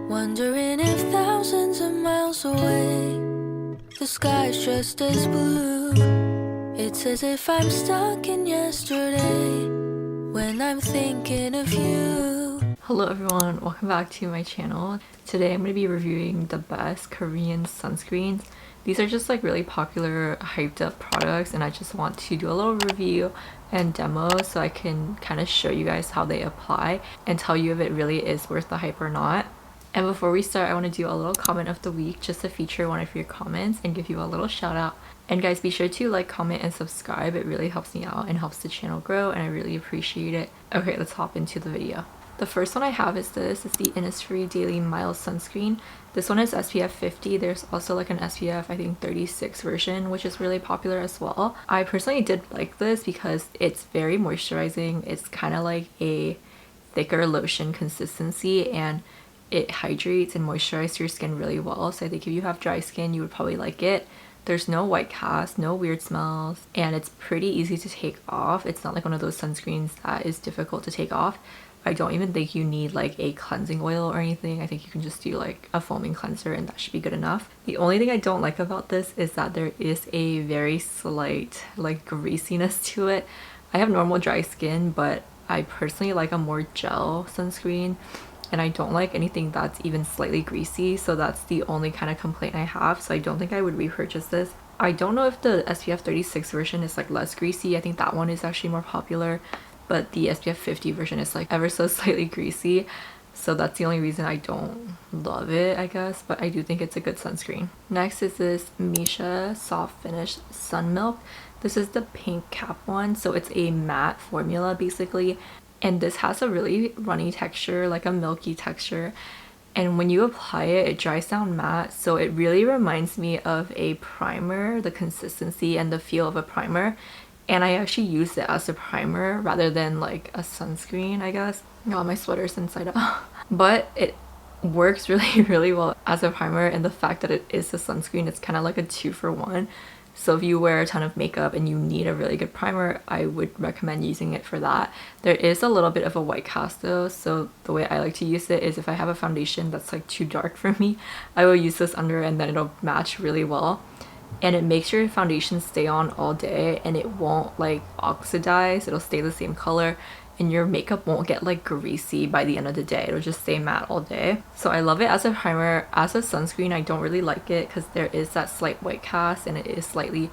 Wondering if thousands of miles away the sky's just as blue. It's as if I'm stuck in yesterday when I'm thinking of you. Hello everyone, welcome back to my channel. Today I'm going to be reviewing the best Korean sunscreens. These are just like really popular, hyped up products, and I just want to do a little review and demo so I can kind of show you guys how they apply and tell you if it really is worth the hype or not. And before we start, I want to do a little comment of the week just to feature one of your comments and give you a little shout out. And guys, be sure to like, comment, and subscribe. It really helps me out and helps the channel grow, and I really appreciate it. Okay, let's hop into the video. The first one I have is this. It's the INNISFREE Daily Mild Sunscreen. This one is SPF 50. There's also like an SPF, I think 36 version, which is really popular as well. I personally did like this because it's very moisturizing. It's kind of like a thicker lotion consistency, and it hydrates and moisturizes your skin really well. So I think if you have dry skin, you would probably like it. There's no white cast, no weird smells, and it's pretty easy to take off. It's not like one of those sunscreens that is difficult to take off. I don't even think you need like a cleansing oil or anything. I think you can just do like a foaming cleanser and that should be good enough. The only thing I don't like about this is that there is a very slight like greasiness to it. I have normal dry skin, but I personally like a more gel sunscreen, and I don't like anything that's even slightly greasy, so that's the only kind of complaint I have. So I don't think I would repurchase this. I don't know if the SPF 36 version is like less greasy. I think that one is actually more popular, but the SPF 50 version is like ever so slightly greasy, so that's the only reason I don't love it, I guess. But I do think it's a good sunscreen. Next is this Missha Soft Finish Sun Milk. This is the pink cap one, so it's a matte formula basically, and this has a really runny texture, like a milky texture, and when you apply it, it dries down matte, so it really reminds me of a primer, the consistency and the feel of a primer. And I actually use it as a primer rather than like a sunscreen, I guess. Oh, my sweater's inside out. But it works really well as a primer, and the fact that it is a sunscreen, it's kind of like a 2-for-1. So if you wear a ton of makeup and you need a really good primer, I would recommend using it for that. There is a little bit of a white cast though, so the way I like to use it is if I have a foundation that's like too dark for me, I will use this under, and then it'll match really well. And it makes your foundation stay on all day, and it won't like oxidize. It'll stay the same color, and your makeup won't get like greasy by the end of the day. It'll just stay matte all day. So I love it as a primer. As a sunscreen, I don't really like it because there is that slight white cast, and it is slightly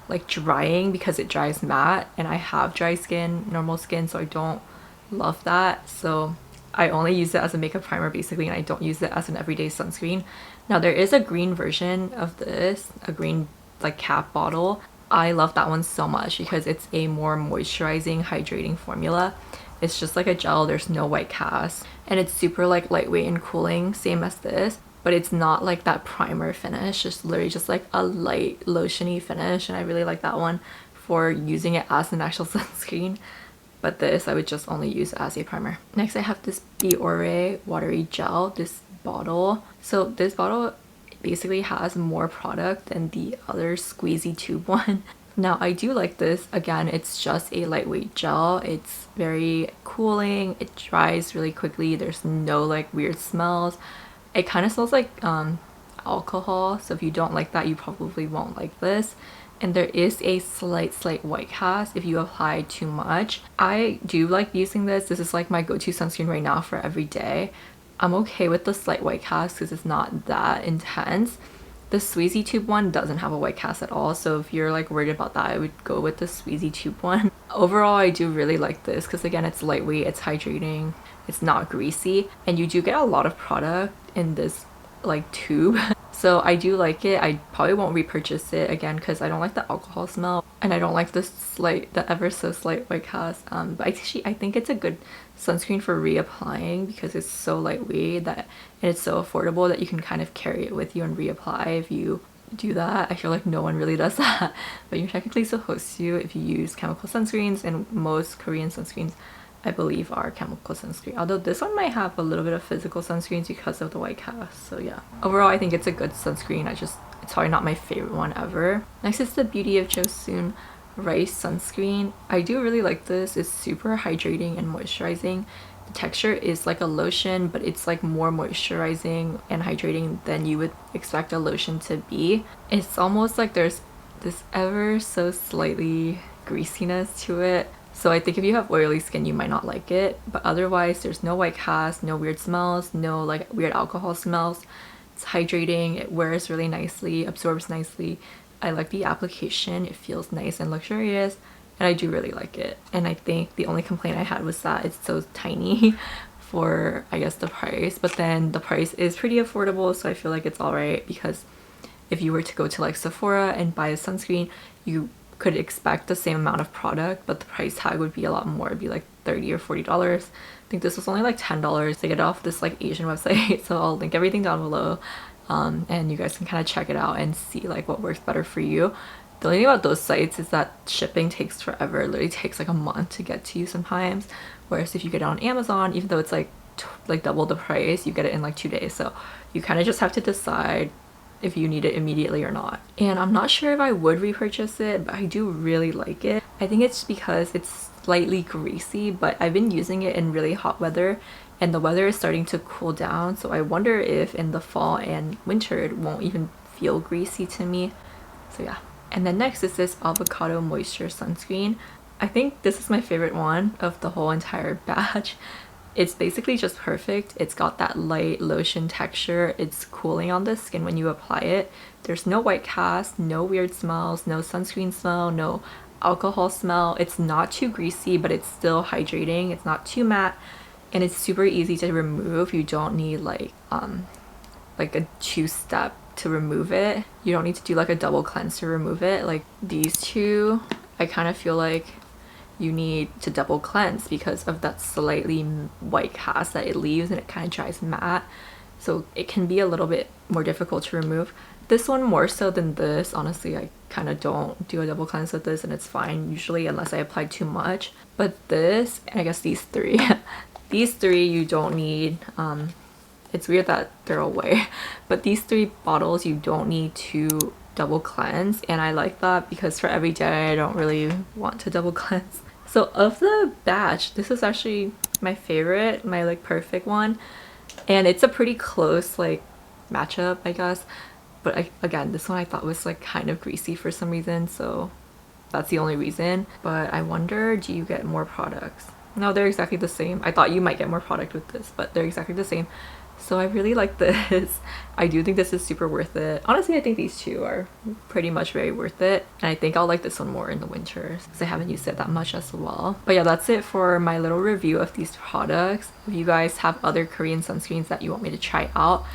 like drying because it dries matte, and I have dry skin, normal skin, so I don't love that. So I only use it as a makeup primer basically, and I don't use it as an everyday sunscreen. Now there is a green version of this, a green like cap bottle. I love that one so much because it's a more moisturizing, hydrating formula. It's just like a gel, there's no white cast, and it's super like lightweight and cooling, same as this, but it's not like that primer finish. It's literally just like a light lotiony finish, and I really like that one for using it as an actual sunscreen. But this I would just only use as a primer. Next I have this Biore Watery Gel, this bottle. So this bottle basically has more product than the other squeezy tube one. Now I do like this. Again, it's just a lightweight gel. It's very cooling. It dries really quickly. There's no like weird smells. It kind of smells like alcohol, so if you don't like that, you probably won't like this. And there is a slight white cast if you apply too much. I do like using this. This is like my go-to sunscreen right now for every day. I'm okay with the slight white cast because it's not that intense. The Squeezy Tube one doesn't have a white cast at all, so if you're like worried about that, I would go with the Squeezy Tube one. Overall, I do really like this because again, it's lightweight, it's hydrating, it's not greasy, and you do get a lot of product in this like tube. So I do like it. I probably won't repurchase it again because I don't like the alcohol smell, and I don't like the ever so slight white cast. But actually I think it's a good sunscreen for reapplying because it's so lightweight and it's so affordable that you can kind of carry it with you and reapply if you do that. I feel like no one really does that, but you're technically supposed to if you use chemical sunscreens, and most Korean sunscreens I believe are chemical sunscreen, although this one might have a little bit of physical sunscreens because of the white cast. So yeah, overall I think it's a good sunscreen. It's probably not my favorite one ever. Next is the Beauty of JOSEON Rice Sunscreen. I do really like this. It's super hydrating and moisturizing. The texture is like a lotion, but it's like more moisturizing and hydrating than you would expect a lotion to be. It's almost like there's this ever so slightly greasiness to it. So I think if you have oily skin, you might not like it. But otherwise, there's no white cast, no weird smells, no like weird alcohol smells. It's hydrating, it wears really nicely, absorbs nicely. I like the application, it feels nice and luxurious, and I do really like it. And I think the only complaint I had was that it's so tiny for, I guess, the price. But then the price is pretty affordable, so I feel like it's alright, because if you were to go to like Sephora and buy a sunscreen, you could expect the same amount of product, but the price tag would be a lot more. It'd be like $30 or $40. I think this was only like $10 to get off this like Asian website, so I'll link everything down below, and you guys can kind of check it out and see like what works better for you. The only thing about those sites is that shipping takes forever. It literally takes like a month to get to you sometimes, whereas if you get it on Amazon, even though it's like double the price, you get it in like 2 days. So you kind of just have to decide if you need it immediately or not. And I'm not sure if I would repurchase it, but I do really like it. I think it's because it's slightly greasy, but I've been using it in really hot weather and the weather is starting to cool down, so I wonder if in the fall and winter it won't even feel greasy to me. So yeah. And then next is this Avocado Moisture Sunscreen. I think this is my favorite one of the whole entire batch. It's basically just perfect. It's got that light lotion texture. It's cooling on the skin when you apply it. There's no white cast, no weird smells, no sunscreen smell, no alcohol smell. It's not too greasy, but it's still hydrating. It's not too matte, and it's super easy to remove. You don't need like a two-step to remove it. You don't need to do like a double cleanse to remove it. Like these two, I kind of feel like you need to double cleanse because of that slightly white cast that it leaves, and it kind of dries matte, so it can be a little bit more difficult to remove. This one more so than this. Honestly, I kind of don't do a double cleanse with this, and it's fine usually unless I apply too much. But this, and I guess these three these three you don't need. It's weird that they're away, but these 3 bottles you don't need to double cleanse, and I like that because for every day I don't really want to double cleanse. So of the batch, this is actually my favorite, my like perfect one, and it's a pretty close like matchup, I guess. But again, this one I thought was like kind of greasy for some reason, so that's the only reason. But I wonder, do you get more products? No, they're exactly the same. I thought you might get more product with this, but they're exactly the same. So I really like this. I do think this is super worth it. Honestly, I think these two are pretty much very worth it. And I think I'll like this one more in the winter because I haven't used it that much as well. But yeah, that's it for my little review of these products. If you guys have other Korean sunscreens that you want me to try out,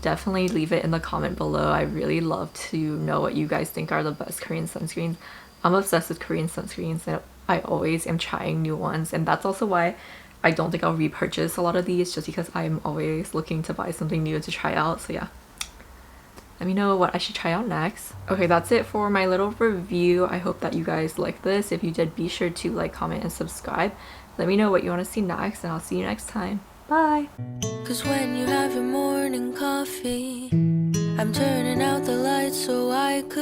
definitely leave it in the comment below. I really love to know what you guys think are the best Korean sunscreens. I'm obsessed with Korean sunscreens and I always am trying new ones, and that's also why I don't think I'll repurchase a lot of these, just because I'm always looking to buy something new to try out. So yeah, let me know what I should try out next. Okay, that's it for my little review. I hope that you guys like this. If you did, be sure to like, comment, and subscribe. Let me know what you want to see next, and I'll see you next time. Bye! 'Cause when you have your morning coffee, I'm turning out the lights so I could